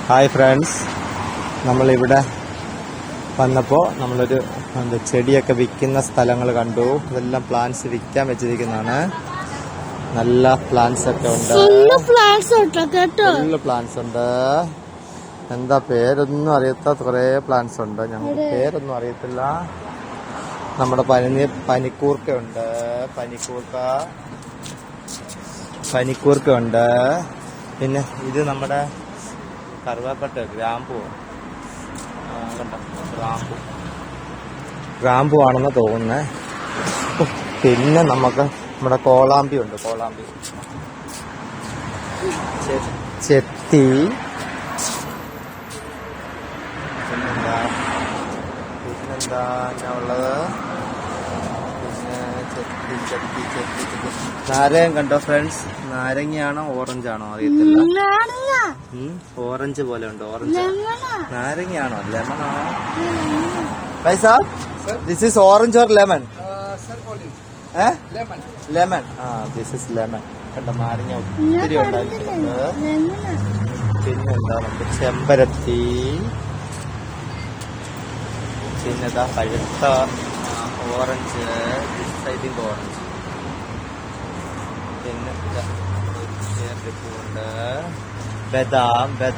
Hi friends, നമ്മളിവിടെ വന്നപ്പോൾ നമ്മളൊരു ചെടിയൊക്കെ വിൽക്കുന്ന സ്ഥലങ്ങൾ കണ്ടു. ഇതെല്ലാം പ്ലാന്റ്സ് വിൽക്കാൻ വെച്ചിരിക്കുന്നതാണ്. നല്ല പ്ലാന്റ്സ് ഒക്കെ ഉണ്ട്, ഫുള്ള് പ്ലാന്റ്സ് ഉണ്ട്. എന്താ പേരൊന്നും അറിയാത്ത കുറേ പ്ലാന്റ്സ് ഉണ്ട്. ഞങ്ങൾക്ക് പേരൊന്നും അറിയത്തില്ല. നമ്മുടെ പനിക്കൂർക്ക ഉണ്ട്, പനിക്കൂർക്ക ഉണ്ട്. പിന്നെ ഇത് നമ്മുടെ കറുവാപ്പട്ട, ഗ്രാമ്പു ആണെന്ന് തോന്നുന്നത്. പിന്നെ നമ്മുടെ കോളാമ്പി ഉണ്ട്, ചെത്തി, പിന്നെന്താ ഉള്ളത്, ചെത്തി നാരങ്ങ കണ്ടോ ഫ്രണ്ട്സ്? നാരങ്ങയാണോ ഓറഞ്ചാണോ അറിയത്തില്ല. ഓറഞ്ച് പോലെ ഉണ്ട്, ഓറഞ്ച്. നാരങ്ങയാണോ ലെമണാണോ? പൈസ this is orange or lemon? Lemon. This is lemon. കണ്ടോ, നാരങ്ങ ഒത്തിരി ഉണ്ടായിട്ടുണ്ട്. പിന്നെന്താ നമുക്ക് ചെമ്പരത്തി, പിന്നെന്താ പഴുത്ത ഓറഞ്ച്, ഡിസൈഡിങ് ഓറഞ്ച്. പിന്നെ പൂവുണ്ട്, ബദാമിന്റെ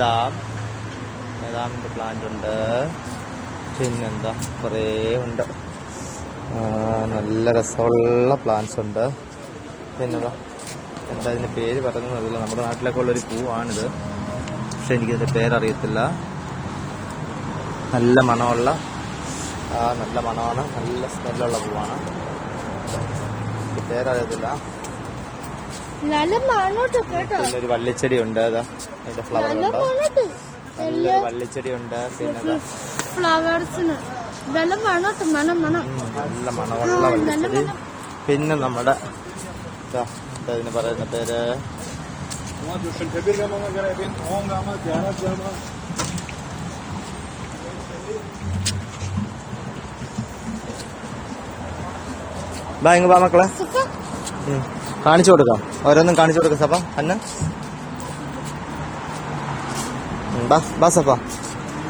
പ്ലാന്റ് ഉണ്ട്. പിന്നെന്താ കുറേ ഉണ്ട്, നല്ല രസമുള്ള പ്ലാന്റ്സ് ഉണ്ട്. പിന്നെന്താ എന്താ ഇതിന്റെ പേര് പറയുന്നതല്ല. നമ്മുടെ നാട്ടിലൊക്കെ ഉള്ളൊരു പൂവാണിത്, പക്ഷെ എനിക്കിതിന്റെ പേരറിയത്തില്ല. നല്ല മണമുള്ള നല്ല മണമാണ്, നല്ല സ്മെല്ലുള്ള പൂവാണ്. പേരറിയത്തില്ല. പിന്നെ ഒരു വള്ളിച്ചെടി ഉണ്ട്, അതാ അതിന്റെ ഫ്ലവർ ഉണ്ട്. നല്ലൊരു വള്ളിച്ചെടി ഉണ്ട്. പിന്നെ നല്ല മണമുള്ള വള്ളിച്ചെടി. പിന്നെ നമ്മുടെ ഇതിന് പറയുന്ന പേര് ഇങ്ങ് വാ മക്കളെ, കാണിച്ചു കൊടുക്കാം. ഓരോന്നും കാണിച്ചു കൊടുക്കാം. സപ്പ അന്ന ബാ സപ്പ,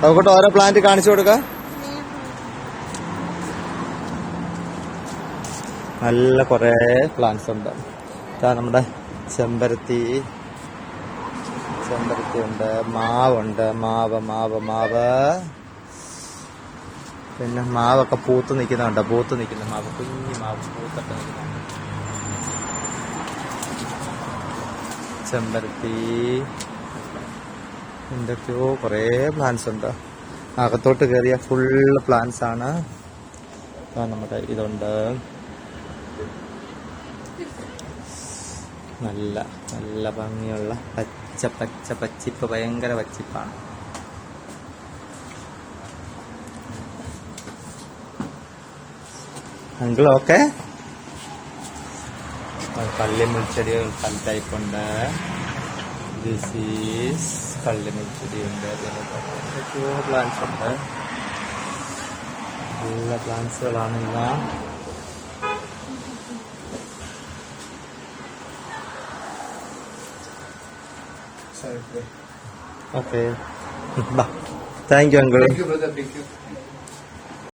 നോക്കട്ടെ ഓരോ പ്ലാന്റ് കാണിച്ചു കൊടുക്കാം. നല്ല കുറേ പ്ലാന്റ്സ് ഉണ്ട്. നമ്മുടെ ചെമ്പരത്തി ഉണ്ട്, മാവുണ്ട്, മാവ്. പിന്നെ മാവൊക്കെ പൂത്ത് നിൽക്കുന്നുണ്ട്, മാവ്, കുഞ്ഞു മാവ് പൂത്തൊക്കെ നിൽക്കുന്നുണ്ട്. ചെമ്പരത്തി, എന്തൊക്കെയോ കുറേ പ്ലാന്റ്സ് ഉണ്ട്. അകത്തോട്ട് കയറിയ ഫുള്ള് പ്ലാന്റ്സ് ആണ്. നമ്മുടെ ഇതുണ്ട്, നല്ല നല്ല ഭംഗിയുള്ള പച്ചിപ്പ്, ഭയങ്കര പച്ചിപ്പാണ്. Uncle okay. കള്ളിമുൾച്ചെടികൾ പല ടൈപ്പ് ഉണ്ട്. ദിസ് ഈസ് കള്ളിമുൾച്ചെടി ഉണ്ട്. പിന്നെ പ്ലാന്റ്സ് ഉണ്ട്, നല്ല പ്ലാന്റ്സുകളാണ് ഇവ. Okay, thank you uncle.